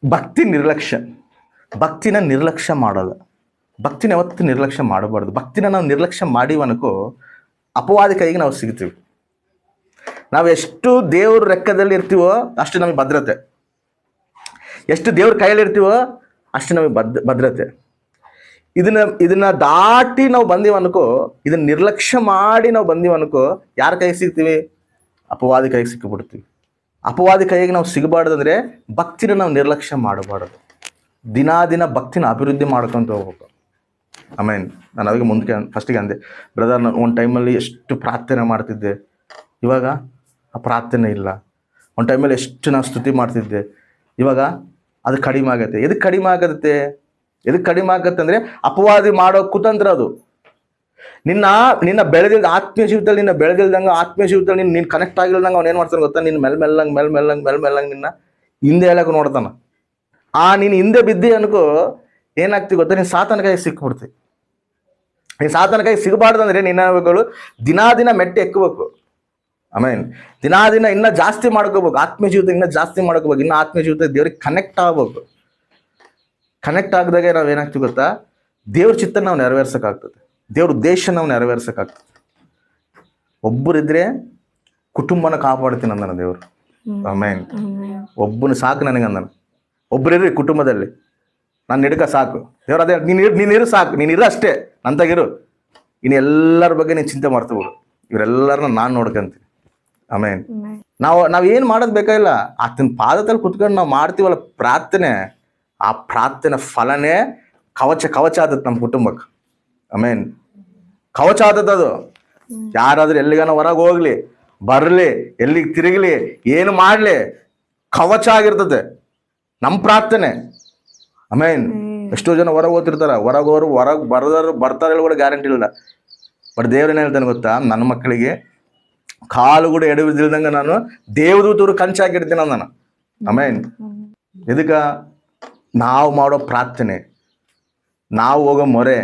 ಭಕ್ತಿ ನಿರ್ಲಕ್ಷ್ಯ. ಭಕ್ತಿನ ನಿರ್ಲಕ್ಷ್ಯ ಮಾಡೋದು. ಭಕ್ತಿನ ಯಾವತ್ತೂ ನಿರ್ಲಕ್ಷ್ಯ ಮಾಡಬಾರ್ದು. ಭಕ್ತಿನ ನಾವು ನಿರ್ಲಕ್ಷ್ಯ ಮಾಡಿವನಕ್ಕೂ ಅಪವಾದಿ ಕೈಗೆ ನಾವು ಸಿಗ್ತೀವಿ. ನಾವು ಎಷ್ಟು ದೇವ್ರ ರೆಕ್ಕದಲ್ಲಿ ಇರ್ತೀವೋ ಅಷ್ಟು ನಮಗೆ ಭದ್ರತೆ, ಎಷ್ಟು ದೇವ್ರ ಕೈಯಲ್ಲಿ ಇರ್ತೀವೋ ಅಷ್ಟು ನಮಗೆ ಭದ್ರತೆ. ಇದನ್ನ ದಾಟಿ ನಾವು ಬಂದೀವನ್ಕೋ, ಇದನ್ನ ನಿರ್ಲಕ್ಷ್ಯ ಮಾಡಿ ನಾವು ಬಂದೀವನ್ಕೋ ಯಾರ ಕೈಗೆ ಸಿಗ್ತೀವಿ? ಅಪವಾದಿ ಕೈಗೆ ಸಿಕ್ಕಿಬಿಡ್ತೀವಿ. ಅಪವಾದಿ ಕೈಗೆ ನಾವು ಸಿಗಬಾರ್ದಂದ್ರೆ ಭಕ್ತಿನ ನಾವು ನಿರ್ಲಕ್ಷ್ಯ ಮಾಡಬಾರ್ದು. ದಿನ ಭಕ್ತಿನ ಅಭಿವೃದ್ಧಿ ಮಾಡ್ಕೊತ ಹೋಗ್ಬೇಕು. ಆಮೇಲೆ ನಾನು ಅವಾಗ ಮುಂದಕ್ಕೆ ಫಸ್ಟಿಗೆ ಅಂದೆ, ಬ್ರದರ್ ನಾನು ಒಂದು ಟೈಮಲ್ಲಿ ಎಷ್ಟು ಪ್ರಾರ್ಥನೆ ಮಾಡ್ತಿದ್ದೆ, ಇವಾಗ ಆ ಪ್ರಾರ್ಥನೆ ಇಲ್ಲ. ಒಂದು ಟೈಮಲ್ಲಿ ಎಷ್ಟು ನಾನು ಸ್ತುತಿ ಮಾಡ್ತಿದ್ದೆ, ಇವಾಗ ಅದು ಕಡಿಮೆ ಆಗತ್ತೆ. ಎದಕ್ಕೆ ಕಡಿಮೆ ಆಗತ್ತೆ? ಎದಕ್ಕೆ ಕಡಿಮೆ ಆಗತ್ತೆ ಅಂದರೆ ಅಪವಾದಿ ಮಾಡೋ ಕುತಂತ್ರ ಅದು. ನಿನ್ನ ಬೆಳೆದಿಲ್ದ ಆತ್ಮೀಯ ಜೀವಿತದಲ್ಲಿ, ನಿನ್ನ ಬೆಳೆದಿಲ್ದಂಗೆ ಆತ್ಮೀಯ ಜೀವಿತದಲ್ಲಿ ನೀನು ಕನೆಕ್ಟ್ ಆಗಿಲ್ದಂಗೆ ಅವ್ನು ಏನು ಮಾಡ್ತಾನೆ ಗೊತ್ತಾ? ನಿನ್ನ ಮೆಲ್ಲಂಗೆ ನಿನ್ನ ಹಿಂದೆ ಹೇಳಕ್ಕೆ ನೋಡ್ತಾನ. ನೀನು ಹಿಂದೆ ಬಿದ್ದಿ ಅನ್ಕೋ ಏನಾಗ್ತಿ ಗೊತ್ತಾ? ನೀನು ಸಾತನ ಕೈ ಸಿಕ್ಬಿಡ್ತಿ. ನೀನು ಸಾತನ ಕೈ ಸಿಗಬಾರ್ದಂದ್ರೆ ನಿನ್ನಗಳು ದಿನ ಮೆಟ್ಟಿ ಎಕ್ಕಬೇಕು. ಆಮೇಲೆ ದಿನ ಇನ್ನೂ ಜಾಸ್ತಿ ಮಾಡ್ಕೋಬೇಕು. ಆತ್ಮೀಯ ಜೀವಿತ ಇನ್ನೂ ಜಾಸ್ತಿ ಮಾಡ್ಕೋಬೇಕು. ಇನ್ನು ಆತ್ಮೀಯ ಜೀವಿತ ದೇವ್ರಿಗೆ ಕನೆಕ್ಟ್ ಆಗ್ಬೇಕು. ಕನೆಕ್ಟ್ ಆಗದಾಗೆ ನಾವು ಏನಾಗ್ತೀವಿ ಗೊತ್ತಾ? ದೇವ್ರ ಚಿತ್ತ ನಾವು ನೆರವೇರ್ಸೋಕ್ಕಾಗ್ತದೆ, ದೇವ್ರ ಉದ್ದೇಶ ನಾವು ನೆರವೇರ್ಸೋಕ್ಕಾಗ್ತದೆ. ಒಬ್ಬರಿದ್ರೆ ಕುಟುಂಬನ ಕಾಪಾಡ್ತೀನಿ ಅಂದನ ದೇವ್ರು. ಆಮೇಲೆ ಒಬ್ಬನ ಸಾಕು ನನಗೆ ಅಂದನ. ಒಬ್ಬರಿರ್ರಿ ಕುಟುಂಬದಲ್ಲಿ, ನಾನು ನಿಡ್ಕ ಸಾಕು ದೇವ್ರು. ಅದೇ ನೀನಿರು ಸಾಕು, ನೀನಿರು ಅಷ್ಟೇ, ನಂತಾಗಿರು. ಇನ್ನು ಎಲ್ಲರ ಬಗ್ಗೆ ನೀನು ಚಿಂತೆ ಮಾಡ್ತೀವಿ. ಇವರೆಲ್ಲರನ್ನ ನಾನು ನೋಡ್ಕೊಂತೀನಿ. ಆಮೇಲೆ ನಾವೇನು ಮಾಡೋದು ಬೇಕಾಗಿಲ್ಲ. ಆತನ ಪಾದದಲ್ಲಿ ಕುತ್ಕೊಂಡು ನಾವು ಮಾಡ್ತೀವಲ್ಲ ಪ್ರಾರ್ಥನೆ, ಆ ಪ್ರಾರ್ಥನೆ ಫಲನೇ ಕವಚ ಆದತ್ ನಮ್ಮ ಕುಟುಂಬಕ್ಕೆ. ಆಮೇಲೆ ಕವಚ ಆದದ್ದು ಅದು. ಯಾರಾದ್ರೂ ಎಲ್ಲಿಗಾನ ಹೊರಗೆ ಹೋಗ್ಲಿ ಬರಲಿ, ಎಲ್ಲಿಗೆ ತಿರುಗಲಿ, ಏನು ಮಾಡಲಿ, ಕವಚ ಆಗಿರ್ತದೆ ನಮ್ಮ ಪ್ರಾರ್ಥನೆ. ಆಮೇಲೆ ಎಷ್ಟೋ ಜನ ಹೊರಗೆ ಹೋಗ್ತಿರ್ತಾರ, ಹೊರಗೆ ಬರ್ತಾರೆ ಕೂಡ ಗ್ಯಾರಂಟಿ ಇಲ್ಲ. ಬಟ್ ದೇವ್ರೇನು ಹೇಳ್ತಾನೆ ಗೊತ್ತಾ? ನನ್ನ ಮಕ್ಕಳಿಗೆ ಕಾಲು ಕೂಡ ಎಡವಿದಿಲ್ದಂಗೆ ನಾನು ದೇವದೂತರು ಕಂಚಾಕಿರ್ತೀನಿ ನಾನು. ಆಮೇಲೆ ಇದಕ್ಕೆ ನಾವು ಮಾಡೋ ಪ್ರಾರ್ಥನೆ, ನಾವು ಹೋಗೋ ಮೊರೆ,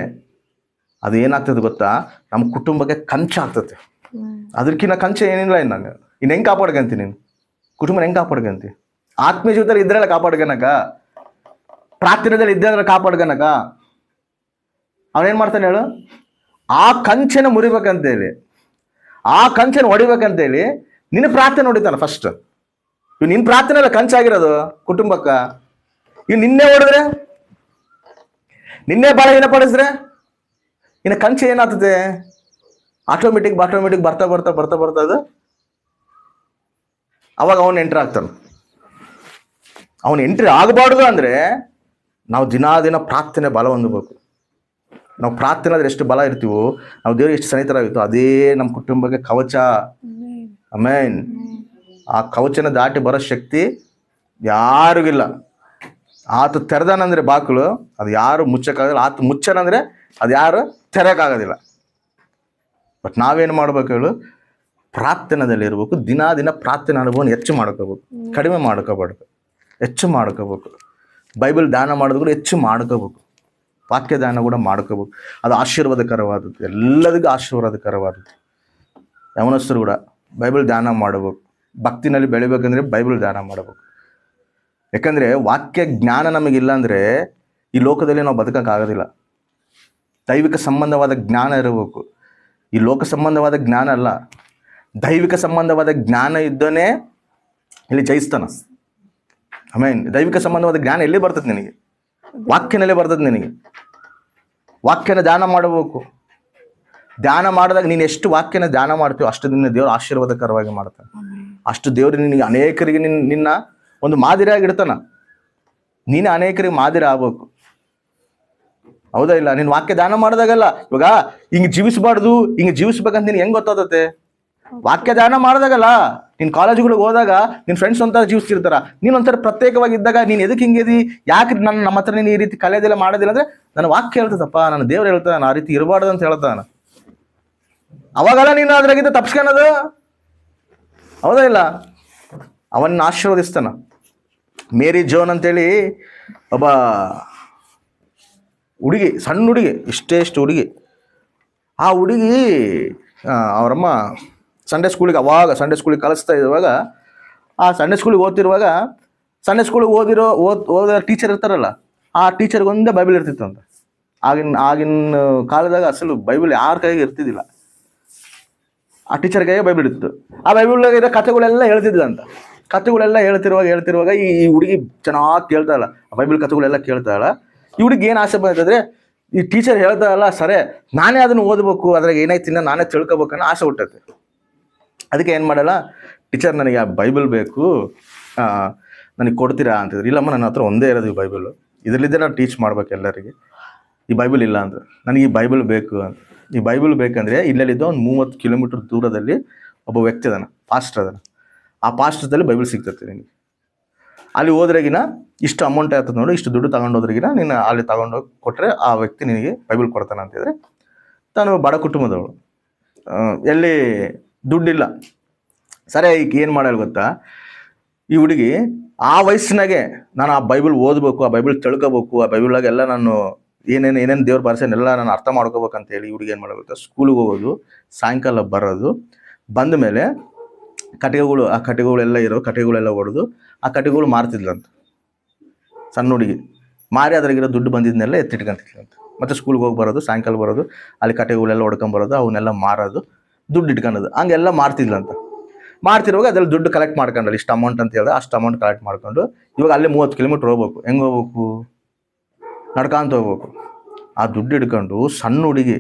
ಅದು ಏನಾಗ್ತದೆ ಗೊತ್ತಾ? ನಮ್ಮ ಕುಟುಂಬಕ್ಕೆ ಕಂಚಾಗ್ತದೆ. ಅದಕ್ಕಿಂತ ಕಂಚ ಏನಿಲ್ಲ. ಇನ್ನು ಹೆಂಗೆ ಕಾಪಾಡ್ಕೊಂತೀನಿ? ನೀನು ಕುಟುಂಬನ ಹೆಂಗೆ ಕಾಪಾಡ್ಕೊಂತಿ? ಆತ್ಮೀಯ ಜೀವಿತದಲ್ಲಿ ಇದ್ರೆಲ್ಲ ಕಾಪಾಡ್ಕೊಳಕ, ಪ್ರಾರ್ಥನೆದಲ್ಲಿ ಇದ್ದರೆ ಕಾಪಾಡ್ಕೊಳಕ. ಅವನೇನು ಮಾಡ್ತಾನೆ ಹೇಳು? ಆ ಕಂಚನ ಮುರಿಬೇಕಂತೇಳಿ, ಆ ಕಂಚನ ಹೊಡಿಬೇಕಂತೇಳಿ ನಿನ್ನ ಪ್ರಾರ್ಥನೆ ಹೊಡಿತಾನೆ ಫಸ್ಟ್. ಇವ್ ನಿನ್ನ ಪ್ರಾರ್ಥನೆ ಎಲ್ಲ ಕಂಚಾಗಿರೋದು ಕುಟುಂಬಕ್ಕ. ಇವ್ ನಿನ್ನೆ ಹೊಡೆದ್ರೆ, ನಿನ್ನೆ ಬಲಹೀನಪಡಿಸಿದ್ರೆ ಇನ್ನು ಕಂಚ ಏನಾಗ್ತದೆ? ಆಟೋಮೆಟಿಕ್ ಬರ್ತಾ ಅದು ಅವಾಗ ಅವನು ಎಂಟ್ರಿ ಆಗ್ತಾನೆ. ಅವನು ಎಂಟ್ರಿ ಆಗಬಾರ್ದು ಅಂದರೆ ನಾವು ದಿನ ಪ್ರಾರ್ಥನೆ ಬಲ ಹೊಂದಬೇಕು. ನಾವು ಪ್ರಾರ್ಥನೆ ಆದ್ರೆ ಎಷ್ಟು ಬಲ ಇರ್ತೀವೋ, ನಾವು ದೇವ್ರಿಗೆ ಎಷ್ಟು ಸನಿತರಾಗಿತ್ತು, ಅದೇ ನಮ್ಮ ಕುಟುಂಬಕ್ಕೆ ಕವಚ. ಆಮೇನ್. ಆ ಕವಚನ ದಾಟಿ ಬರೋ ಶಕ್ತಿ ಯಾರಿಗಿಲ್ಲ. ಆತ ತೆರೆದಾನಂದ್ರೆ ಬಾಕ್ಲು, ಅದು ಯಾರು ಮುಚ್ಚಕ್ಕಾಗಲ್ಲ. ಆತ ಮುಚ್ಚನಂದ್ರೆ ಅದು ಯಾರು ತೆರಕ್ಕಾಗೋದಿಲ್ಲ. ಬಟ್ ನಾವೇನು ಮಾಡ್ಬೇಕು ಹೇಳು? ಪ್ರಾರ್ಥನೆದಲ್ಲಿ ಇರ್ಬೇಕು. ದಿನ ಪ್ರಾರ್ಥನೆ ಅನುಭವನ ಹೆಚ್ಚು ಮಾಡ್ಕೋಬೇಕು, ಕಡಿಮೆ ಮಾಡ್ಕೋಬಾರ್ದು, ಹೆಚ್ಚು ಮಾಡ್ಕೋಬೇಕು. ಬೈಬಲ್ ದಾನ ಮಾಡೋದು ಕೂಡ ಹೆಚ್ಚು ಮಾಡ್ಕೋಬೇಕು. ವಾಕ್ಯ ದಾನ ಕೂಡ ಮಾಡ್ಕೋಬೇಕು. ಅದು ಆಶೀರ್ವಾದಕರವಾದದ್ದು, ಎಲ್ಲದಕ್ಕೂ ಆಶೀರ್ವಾದಕರವಾದದ್ದು. ಯವನಸ್ಥರು ಕೂಡ ಬೈಬಲ್ ದಾನ ಮಾಡಬೇಕು. ಭಕ್ತಿನಲ್ಲಿ ಬೆಳಿಬೇಕಂದ್ರೆ ಬೈಬಲ್ ದಾನ ಮಾಡಬೇಕು. ಯಾಕಂದರೆ ವಾಕ್ಯ ಜ್ಞಾನ ನಮಗಿಲ್ಲ ಅಂದರೆ ಈ ಲೋಕದಲ್ಲಿ ನಾವು ಬದುಕೋಕ್ಕಾಗೋದಿಲ್ಲ. ದೈವಿಕ ಸಂಬಂಧವಾದ ಜ್ಞಾನ ಇರಬೇಕು. ಈ ಲೋಕ ಸಂಬಂಧವಾದ ಜ್ಞಾನ ಅಲ್ಲ, ದೈವಿಕ ಸಂಬಂಧವಾದ ಜ್ಞಾನ ಇದ್ದನೇ ಇಲ್ಲಿ ಜಯಿಸ್ತಾನ. ಆಮೇಲೆ ದೈವಿಕ ಸಂಬಂಧವಾದ ಜ್ಞಾನ ಎಲ್ಲಿ ಬರ್ತದೆ ನಿನಗೆ? ವಾಕ್ಯನಲ್ಲೇ ಬರ್ತದೆ ನಿನಗೆ. ವಾಕ್ಯನ ಧ್ಯಾನ ಮಾಡಬೇಕು. ಧ್ಯಾನ ಮಾಡಿದಾಗ ನೀನು ಎಷ್ಟು ವಾಕ್ಯನ ಧ್ಯಾನ ಮಾಡ್ತೀವೋ ಅಷ್ಟು ನಿನ್ನ ದೇವರು ಆಶೀರ್ವಾದಕರವಾಗಿ ಮಾಡ್ತಾನೆ. ಅಷ್ಟು ದೇವರು ನಿನಗೆ ಅನೇಕರಿಗೆ ನಿನ್ನ ಒಂದು ಮಾದರಿಯಾಗಿ ಇಡ್ತಾನ. ನೀನು ಅನೇಕರಿಗೆ ಮಾದರಿ ಆಗ್ಬೇಕು. ಹೌದಾ ಇಲ್ಲ? ನೀನು ವಾಕ್ಯ ಧ್ಯಾನ ಮಾಡಿದಾಗಲ್ಲ, ಇವಾಗ ಹಿಂಗೆ ಜೀವಿಸಬಾರ್ದು, ಹಿಂಗೆ ಜೀವಿಸ್ಬೇಕಂತ ನೀನು ಹೆಂಗೆ ಗೊತ್ತಾಗುತ್ತೆ? ವಾಕ್ಯ ಧ್ಯಾನ ಮಾಡಿದಾಗಲ್ಲ. ನೀನು ಕಾಲೇಜುಗಳಿಗೆ ಹೋದಾಗ ನಿನ್ನ ಫ್ರೆಂಡ್ಸ್ ಒಂಥರ ಜೀವಿಸ್ತಿರ್ತಾರ, ನೀನು ಒಂಥರ ಪ್ರತ್ಯೇಕವಾಗಿದ್ದಾಗ ನೀನು ಎದಕ್ಕೆ ಹಿಂಗಿದಿ, ಯಾಕೆ ನಮ್ಮ ಹತ್ರ ನೀನು ಈ ರೀತಿ ಕಲಿಯೋದಿಲ್ಲ ಮಾಡೋದಿಲ್ಲ ಅಂದರೆ ನನ್ನ ವಾಕ್ಯ ಹೇಳ್ತದಪ್ಪ, ನನ್ನ ದೇವ್ರು ಹೇಳ್ತಾನೆ ಆ ರೀತಿ ಇರಬಾರ್ದು ಅಂತ ಹೇಳ್ತಾನೆ. ಅವಾಗಲ್ಲ ನೀನು ಅದ್ರಾಗಿದ್ದ ತಪ್ಸ್ಕೊಳೋದು. ಹೌದಾ ಇಲ್ಲ? ಅವನ್ನ ಆಶೀರ್ವದಿಸ್ತಾನ. ಮೇರಿ ಜೋನ್ ಅಂತೇಳಿ ಒಬ್ಬ ಹುಡುಗಿ, ಸಣ್ಣ ಹುಡುಗಿ, ಇಷ್ಟು ಹುಡುಗಿ. ಆ ಹುಡುಗಿ ಅವರಮ್ಮ ಸಂಡೇ ಸ್ಕೂಲಿಗೆ ಕಳಿಸ್ತಾ ಇರುವಾಗ, ಆ ಸಂಡೇ ಸ್ಕೂಲಿಗೆ ಓದ್ತಿರುವಾಗ ಸಂಡೇ ಸ್ಕೂಲಿಗೆ ಓದೋ ಟೀಚರ್ ಇರ್ತಾರಲ್ಲ, ಆ ಟೀಚರ್ಗೆ ಒಂದೇ ಬೈಬಲ್ ಇರ್ತಿತ್ತು ಅಂತ. ಆಗಿನ ಕಾಲದಾಗ ಅಸಲು ಬೈಬಲ್ ಯಾರ ಕೈಗೆ ಇರ್ತಿದ್ದಿಲ್ಲ, ಆ ಟೀಚರ್ ಕೈಗೆ ಬೈಬಲ್ ಇತ್ತು. ಆ ಬೈಬಲ್ನಾಗ ಇರೋ ಕಥೆಗಳೆಲ್ಲ ಹೇಳ್ತಿದ್ಲಂತ. ಕಥೆಗಳೆಲ್ಲ ಹೇಳ್ತಿರುವಾಗ ಈ ಹುಡುಗಿ ಚೆನ್ನಾಗಿ ಕೇಳ್ತಾಯಿಲ್ಲ, ಆ ಬೈಬಲ್ ಕಥೆಗಳೆಲ್ಲ ಕೇಳ್ತಾಯಿಲ್ಲ. ಈ ಹುಡುಗಿ ಏನು ಆಸೆ ಬಂದಿದ್ರೆ, ಈ ಟೀಚರ್ ಹೇಳ್ತಾರಲ್ಲ ಸರಿ ನಾನೇ ಅದನ್ನು ಓದಬೇಕು, ಅದ್ರಾಗ ಏನಾಯ್ತಿನ್ನ ನಾನೇ ತಿಳ್ಕೊಬೇಕನ್ನೋ ಆಸೆ ಹುಟ್ಟೈತೆ. ಅದಕ್ಕೆ ಏನು ಮಾಡಲ್ಲ, ಟೀಚರ್ ನನಗೆ ಆ ಬೈಬಲ್ ಬೇಕು, ನನಗೆ ಕೊಡ್ತೀರಾ ಅಂತಿದ್ರು. ಇಲ್ಲಮ್ಮ ನನ್ನ ಹತ್ರ ಒಂದೇ ಇರೋದು ಈ ಬೈಬಲು, ಇದರಲ್ಲಿದ್ದೇ ನಾನು ಟೀಚ್ ಮಾಡ್ಬೇಕು ಎಲ್ಲರಿಗೆ. ಈ ಬೈಬಲ್ ಇಲ್ಲ ಅಂದ್ರೆ ನನಗೆ ಈ ಬೈಬಲ್ ಬೇಕು ಅಂತ. ಈ ಬೈಬಲ್ ಬೇಕಂದರೆ ಇಲ್ಲಲ್ಲಿದ್ದ ಒಂದು 30 ಕಿಲೋಮೀಟರ್ ದೂರದಲ್ಲಿ ಒಬ್ಬ ವ್ಯಕ್ತಿ ಅದಾನ, ಪಾಸ್ಟರ್ ಅದಾನ. ಆ ಪಾಸ್ಟರ್ದಲ್ಲಿ ಬೈಬಲ್ ಸಿಗ್ತೈತೆ ನಿನಗೆ. ಅಲ್ಲಿ ಹೋದ್ರೆಗಿನ ಇಷ್ಟು ಅಮೌಂಟ್ ಆಗ್ತದೆ ನೋಡು, ಇಷ್ಟು ದುಡ್ಡು ತಗೊಂಡೋದ್ರೆಗಿನ ನೀನು ಅಲ್ಲಿ ತಗೊಂಡೋಗಿ ಕೊಟ್ಟರೆ ಆ ವ್ಯಕ್ತಿ ನಿನಗೆ ಬೈಬಲ್ ಕೊಡ್ತಾನೆ ಅಂತಿದ್ರೆ, ತಾನು ಬಡ ಕುಟುಂಬದವಳು, ಎಲ್ಲಿ ದುಡ್ಡಿಲ್ಲ. ಸರಿ, ಈಗ ಏನು ಮಾಡಲ್ಲ ಗೊತ್ತಾ, ಈ ಹುಡುಗಿ ಆ ವಯಸ್ಸಿನಾಗೆ ನಾನು ಆ ಬೈಬಲ್ ಓದಬೇಕು, ಆ ಬೈಬಲ್ ತಿಳ್ಕೊಬೇಕು, ಆ ಬೈಬಲ್ನಾಗೆಲ್ಲ ನಾನು ಏನೇನು ದೇವ್ರ ಭಾಷೆನೆಲ್ಲ ನಾನು ಅರ್ಥ ಮಾಡ್ಕೋಬೇಕಂತೇಳಿ ಈ ಹುಡುಗಿ ಏನು ಮಾಡಬೇಕು, ಸ್ಕೂಲಿಗೆ ಹೋಗೋದು, ಸಾಯಂಕಾಲ ಬರೋದು, ಬಂದ ಮೇಲೆ ಕಟ್ಟಿಗೆಗಳೆಲ್ಲ ಹೊಡೆದು ಆ ಕಟ್ಟಿಗೆಗಳು ಮಾರ್ತಿದ್ಲಂತ. ಸಣ್ಣ ಹುಡುಗಿ ಮಾರಿ ಅದ್ರಾಗಿರೋ ದುಡ್ಡು ಬಂದಿದ್ದನ್ನೆಲ್ಲ ಎತ್ತಿಟ್ಕೊಂತಿದ್ಲಂತ. ಮತ್ತು ಸ್ಕೂಲ್ಗೆ ಹೋಗಿ ಬರೋದು, ಸಾಯಂಕಾಲ ಬರೋದು, ಅಲ್ಲಿ ಕಟ್ಟಿಗೆಗಳೆಲ್ಲ ಹೊಡ್ಕೊಂಬರೋದು, ಅವನ್ನೆಲ್ಲ ಮಾರೋದು, ದುಡ್ಡು ಇಟ್ಕೊಳ್ಳೋದು, ಹಂಗೆಲ್ಲ ಮಾರ್ತಿದ್ಲಂತ. ಮಾಡ್ತಿರುವಾಗ ಅದ್ರಲ್ಲಿ ದುಡ್ಡು ಕಲೆಕ್ಟ್ ಮಾಡ್ಕೊಂಡಲ್ಲ, ಇಷ್ಟು ಅಮೌಂಟ್ ಅಂತ ಹೇಳಿದ್ರೆ ಅಷ್ಟು ಅಮೌಂಟ್ ಕಲೆಕ್ಟ್ ಮಾಡ್ಕೊಂಡು ಇವಾಗ ಅಲ್ಲೇ 30 ಕಿಲೋಮೀಟ್ರ್ ಹೋಗ್ಬೇಕು. ಹೆಂಗೆ ಹೋಗ್ಬೇಕು? ನಡ್ಕೊಂತ ಹೋಗ್ಬೇಕು. ಆ ದುಡ್ಡು ಹಿಡ್ಕೊಂಡು ಸಣ್ಣ ಹುಡುಗಿ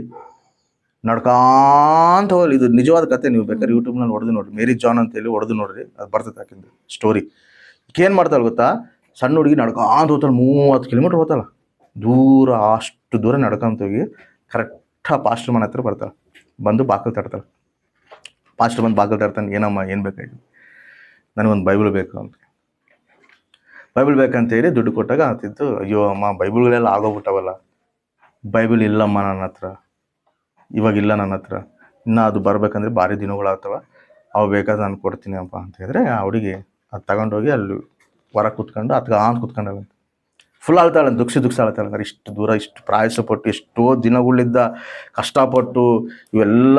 ನಡ್ಕಾಂತ ಹೋಗಲಿ. ಇದು ನಿಜವಾದ ಕತೆ, ನೀವು ಬೇಕಾದ್ರೆ ಯೂಟ್ಯೂಬ್ನಲ್ಲಿ ಹೊಡೆದು ನೋಡ್ರಿ, ಮೇರಿ ಜಾನ್ ಅಂತೇಳಿ ಹೊಡೆದು ನೋಡ್ರಿ, ಅದು ಬರ್ತೈತೆ ಆಕಿಂದ ಸ್ಟೋರಿ. ಏನು ಮಾಡ್ತಾಳೆ ಗೊತ್ತಾ, ಸಣ್ಣ ಹುಡುಗಿ ನಡ್ಕಾಂತ ಹೋಗ್ತಾಳೆ, 30 ಕಿಲೋಮೀಟ್ರ್ ಹೋಗ್ತಾಳೆ ದೂರ. ಅಷ್ಟು ದೂರ ನಡ್ಕೊಂತ ಹೋಗಿ ಕರೆಕ್ಟಾಗಿ ಪಾಸ್ಟರ್ ಮನೆ ಹತ್ರ ಬರ್ತಾಳೆ. ಬಂದು ಬಾಗಿಲು ತಡ್ತಾಳೆ. ಪಾಸ್ಟರ್ ಬಂದು ಬಾಗಿಲು ತಡ್ತಾನೆ, ಏನಮ್ಮ ಏನು ಬೇಕಾಗಿತ್ತು? ನನಗೊಂದು ಬೈಬಲ್ ಬೇಕು ಅಂತ. ಬೈಬಲ್ ಬೇಕಂತೇಳಿ ದುಡ್ಡು ಕೊಟ್ಟಾಗ ಅಂತಿದ್ದು, ಅಯ್ಯೋ ಅಮ್ಮ ಬೈಬಲ್ಗಳೆಲ್ಲ ಆಗೋಗ್ಬಿಟ್ಟವಲ್ಲ, ಬೈಬಲ್ ಇಲ್ಲಮ್ಮ ನನ್ನ ಹತ್ರ, ಇವಾಗಿಲ್ಲ ನನ್ನ ಹತ್ರ, ಇನ್ನೂ ಅದು ಬರಬೇಕಂದ್ರೆ ಭಾರಿ ದಿನಗಳಾಗ್ತವೆ, ಅವು ಬೇಕಾದ್ರೆ ನಾನು ಕೊಡ್ತೀನಿ ಅಪ್ಪ ಅಂತ ಹೇಳಿದ್ರೆ, ಆ ಹುಡುಗಿ ಅದು ತಗೊಂಡೋಗಿ ಅಲ್ಲಿ ಹೊರಗೆ ಕೂತ್ಕೊಂಡು ಕೂತ್ಕೊಂಡಾಗಂತ ಫುಲ್ ಆಳ್ತಾಳೆ, ದುಃಖ ಆಳ್ತಾಳೆ. ಅಂದ್ರೆ ಇಷ್ಟು ದೂರ, ಇಷ್ಟು ಪ್ರಯಾಸಪಟ್ಟು, ಎಷ್ಟೋ ದಿನಗಳಿದ್ದ ಕಷ್ಟಪಟ್ಟು ಇವೆಲ್ಲ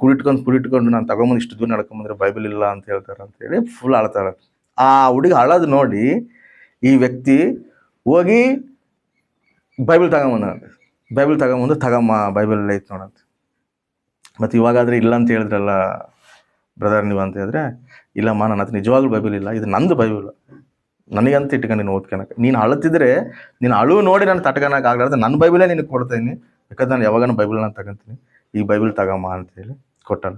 ಕುಡಿಟ್ಕೊಂಡು ನಾನು ತಗೊಂಬಂದು ಇಷ್ಟು ದೂರ ನಡ್ಕೊಂಬಂದ್ರೆ ಬೈಬಲ್ ಇಲ್ಲ ಅಂತ ಹೇಳ್ತಾರೆ ಅಂತೇಳಿ ಫುಲ್ ಆಳ್ತಾಳೆ. ಆ ಹುಡುಗಿ ಅಳೋದು ನೋಡಿ ಈ ವ್ಯಕ್ತಿ ಹೋಗಿ ಬೈಬಲ್ ತಗೊಂಬಂದು ತಗಮ್ಮ ಬೈಬಲ್ ಎಲ್ಲ ಐತೆ ನೋಡಂತ. ಮತ್ತು ಇವಾಗಾದರೆ ಇಲ್ಲ ಅಂತ ಹೇಳಿದ್ರಲ್ಲ ಬ್ರದರ್ ನೀವು ಅಂತ ಹೇಳಿದ್ರೆ, ಇಲ್ಲಮ್ಮ ನನ್ನ ಹತ್ರ ನಿಜವಾಗ್ಲೂ ಬೈಬಲ್ ಇಲ್ಲ, ಇದು ನಂದು ಬೈಬಲ್, ನನಗಂತ ಇಟ್ಕೊಂಡು ನೀನು ಓದ್ಕೊಳಕ್ಕೆ. ನೀನು ಅಳುತ್ತಿದ್ರೆ ನೀನು ಅಳು ನೋಡಿ ನಾನು ತಟ್ಕೊಳಕ್ಕೆ ಆಗಲಾರ್ದು ನನ್ನ ಬೈಬಲೇ ನಿನಗೆ ಕೊಡ್ತೀನಿ, ಬೇಕಾದ್ರೆ ನಾನು ಯಾವಾಗ ಬೈಬಲ್ ನಾನು ತಗೊಂತೀನಿ, ಈ ಬೈಬಲ್ ತಗಮ್ಮ ಅಂತೇಳಿ ಕೊಟ್ಟಾಳ.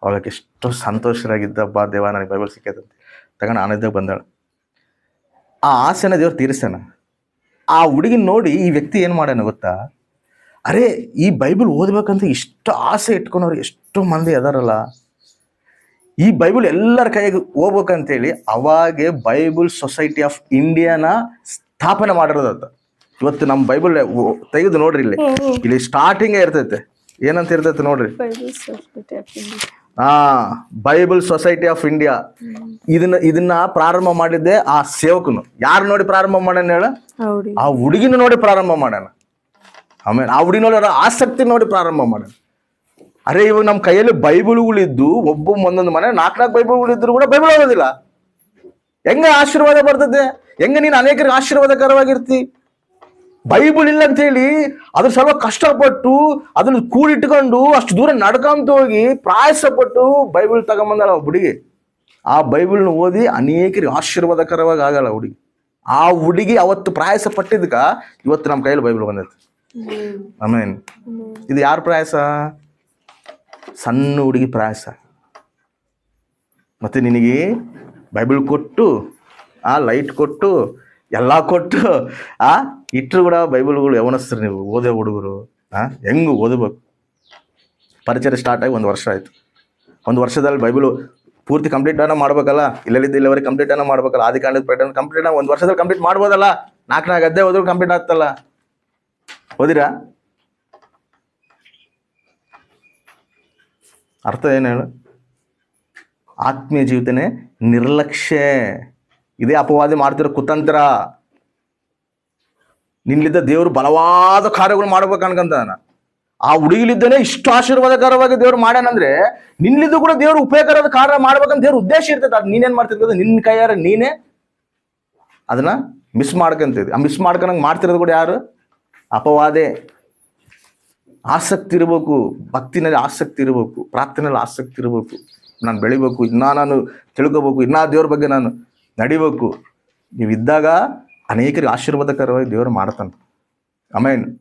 ಅವಾಗ ಎಷ್ಟೋ ಸಂತೋಷರಾಗಿದ್ದ, ಬಾ ದೇವ ನನಗೆ ಬೈಬಲ್ ಸಿಕ್ಕೈತಂತೆ ತಗೊಂಡು ಆನಂದಾಗ ಬಂದಾಳ. ಆ ಆಸೆನ ದೇವ್ರು ತೀರಿಸ್ತಾನೆ. ಆ ಹುಡುಗಿನ ನೋಡಿ ಈ ವ್ಯಕ್ತಿ ಏನು ಮಾಡ್ಯಾನ ಗೊತ್ತಾ, ಅರೆ ಈ ಬೈಬಲ್ ಓದ್ಬೇಕಂತ ಇಷ್ಟು ಆಸೆ ಇಟ್ಕೊಂಡವ್ರು ಎಷ್ಟೋ ಮಂದಿ ಅದಾರಲ್ಲ, ಈ ಬೈಬಲ್ ಎಲ್ಲರ ಕೈಗೆ ಹೋಗ್ಬೇಕಂತೇಳಿ ಅವಾಗೆ ಬೈಬಲ್ ಸೊಸೈಟಿ ಆಫ್ ಇಂಡಿಯಾನ ಸ್ಥಾಪನೆ ಮಾಡಿರೋದಂತ. ಇವತ್ತು ನಮ್ಮ ಬೈಬಲ್ ತೆಗೆದು ನೋಡ್ರಿ, ಇಲ್ಲಿ ಸ್ಟಾರ್ಟಿಂಗೇ ಇರ್ತೈತೆ, ಏನಂತ ಇರ್ತೈತೆ ನೋಡ್ರಿ, ಬೈಬಲ್ ಸೊಸೈಟಿ ಆಫ್ ಇಂಡಿಯಾ. ಇದನ್ನ ಪ್ರಾರಂಭ ಮಾಡಿದ್ದೆ ಆ ಸೇವಕನು. ಯಾರು ನೋಡಿ ಪ್ರಾರಂಭ ಮಾಡ್ಯಾನ ಹೇಳ? ಆ ಹುಡುಗಿನ ನೋಡಿ ಪ್ರಾರಂಭ ಮಾಡ್ಯಾನ. ಆಮೇಲೆ ಆ ಹುಡುಗಿ ನೋಡಿ ಆಸಕ್ತಿ ನೋಡಿ ಪ್ರಾರಂಭ ಮಾಡ್ಯಾನ. ಅರೆ ಇವಾಗ ನಮ್ಮ ಕೈಯಲ್ಲಿ ಬೈಬಲ್ಗಳಿದ್ದು, ಒಬ್ಬ ಒಂದೊಂದು ಮನೆ 4 ಬೈಬಲ್ಗಳಿದ್ರು ಕೂಡ ಬೈಬಲ್ ಓದೋದಿಲ್ಲ. ಹೆಂಗ ಆಶೀರ್ವಾದ ಬರ್ತದೆ? ಹೆಂಗ ನೀನು ಅನೇಕರಿಗೆ ಆಶೀರ್ವಾದಕರವಾಗಿರ್ತಿ? ಬೈಬಲ್ ಇಲ್ಲ ಅಂತ ಹೇಳಿ ಅದ್ರ ಸ್ವಲ್ಪ ಕಷ್ಟಪಟ್ಟು ಅದನ್ನ ಕೂಡಿಟ್ಕೊಂಡು ಅಷ್ಟು ದೂರ ನಡ್ಕೊಂತ ಹೋಗಿ ಪ್ರಯಾಸಪಟ್ಟು ಬೈಬಲ್ ತಗೊಂಬಂದಳ ಹುಡುಗಿ. ಆ ಬೈಬಲ್ನ ಓದಿ ಅನೇಕರಿಗೆ ಆಶೀರ್ವಾದಕರವಾಗಿ ಆಗಲ್ಲ ಹುಡುಗಿ. ಆ ಹುಡುಗಿ ಅವತ್ತು ಪ್ರಯಾಸ ಪಟ್ಟಿದ್ದಕ್ಕ ಇವತ್ತು ನಮ್ಮ ಕೈಯಲ್ಲಿ ಬೈಬಲ್ ಬಂದೈತೆ. ಆಮೇನ್. ಇದು ಯಾರ ಪ್ರಯಾಸ? ಸಣ್ಣ ಹುಡುಗಿ ಪ್ರಯಾಸ. ಮತ್ತೆ ನಿನಗೆ ಬೈಬಲ್ ಕೊಟ್ಟು, ಆ ಲೈಟ್ ಕೊಟ್ಟು, ಎಲ್ಲ ಕೊಟ್ಟು, ಇಟ್ಟರು ಕೂಡ ಬೈಬಲ್ಗಳು ಯವನಸ್ತಾರೆ ನೀವು ಓದೇ ಹುಡುಗರು. ಹೆಂಗೆ ಓದಬೇಕು? ಪರಿಚಯ ಸ್ಟಾರ್ಟ್ ಆಗಿ 1 ವರ್ಷ ಆಯಿತು. 1 ವರ್ಷದಲ್ಲಿ ಬೈಬಲು ಪೂರ್ತಿ ಕಂಪ್ಲೀಟ್ ಮಾಡ್ಬೇಕಲ್ಲ, ಇಲ್ಲಿವರೆಗೆ ಕಂಪ್ಲೀಟ್ ಮಾಡ್ಬೇಕಲ್ಲ, ಆದಿಕಾಂಡದ ಪ್ಯಾಟರ್ನ್ ಕಂಪ್ಲೀಟ್ 1 ವರ್ಷದಲ್ಲಿ ಕಂಪ್ಲೀಟ್ ಮಾಡ್ಬೋದಲ್ಲ. 4 ಅಧ್ಯಾಯ ಓದಿದ್ರು ಕಂಪ್ಲೀಟ್ ಆಗ್ತಲ್ಲ. ಓದಿರಾ? ಅರ್ಥ ಏನು ಹೇಳು? ಆತ್ಮೀಯ ಜೀವಿತನೇ ನಿರ್ಲಕ್ಷ್ಯ. ಇದೇ ಅಪವಾದಿ ಮಾಡ್ತಿರೋ ಕುತಂತ್ರ. ನಿನ್ನಿದ್ದ ದೇವರು ಬಲವಾದ ಕಾರ್ಯಗಳು ಮಾಡ್ಬೇಕು ಅನ್ಕಂತಾನ. ಆ ಹುಡುಗಿಲಿದ್ದನೇ ಇಷ್ಟು ಆಶೀರ್ವಾದಕರವಾಗಿ ದೇವ್ರು ಮಾಡ್ಯಾನಂದ್ರೆ ನಿನ್ನಿದ್ದು ಕೂಡ ದೇವ್ರು ಉಪಯೋಗಕರದ ಕಾರ್ಯ ಮಾಡ್ಬೇಕಂತ ದೇವ್ರ ಉದ್ದೇಶ ಇರ್ತೈತೆ. ಅದು ನೀನೇನ್ ಮಾಡ್ತಿರ್ತದ? ನಿನ್ನ ಕೈಯಾರ ನೀನೇ ಅದನ್ನು ಮಿಸ್ ಮಾಡ್ಕೊಂತಿದ್ವಿ. ಆ ಮಿಸ್ ಮಾಡ್ಕೊಳಂಗೆ ಮಾಡ್ತಿರೋದು ಕೂಡ ಯಾರು? ಅಪವಾದೇ. ಆಸಕ್ತಿ ಇರಬೇಕು, ಭಕ್ತಿನಲ್ಲಿ ಆಸಕ್ತಿ ಇರಬೇಕು, ಪ್ರಾರ್ಥನೆಯಲ್ಲಿ ಆಸಕ್ತಿ ಇರಬೇಕು. ನಾನು ಬೆಳಿಬೇಕು, ನಾನು ತಿಳ್ಕೊಬೇಕು, ದೇವ್ರ ಬಗ್ಗೆ ನಾನು ನಡಿಬೇಕು. ನೀವಿದ್ದಾಗ ಅನೇಕರಿಗೆ ಆಶೀರ್ವಾದಕರವಾಗಿ ದೇವರು ಮಾಡ್ತಾನೆ. ಆಮೇನ್.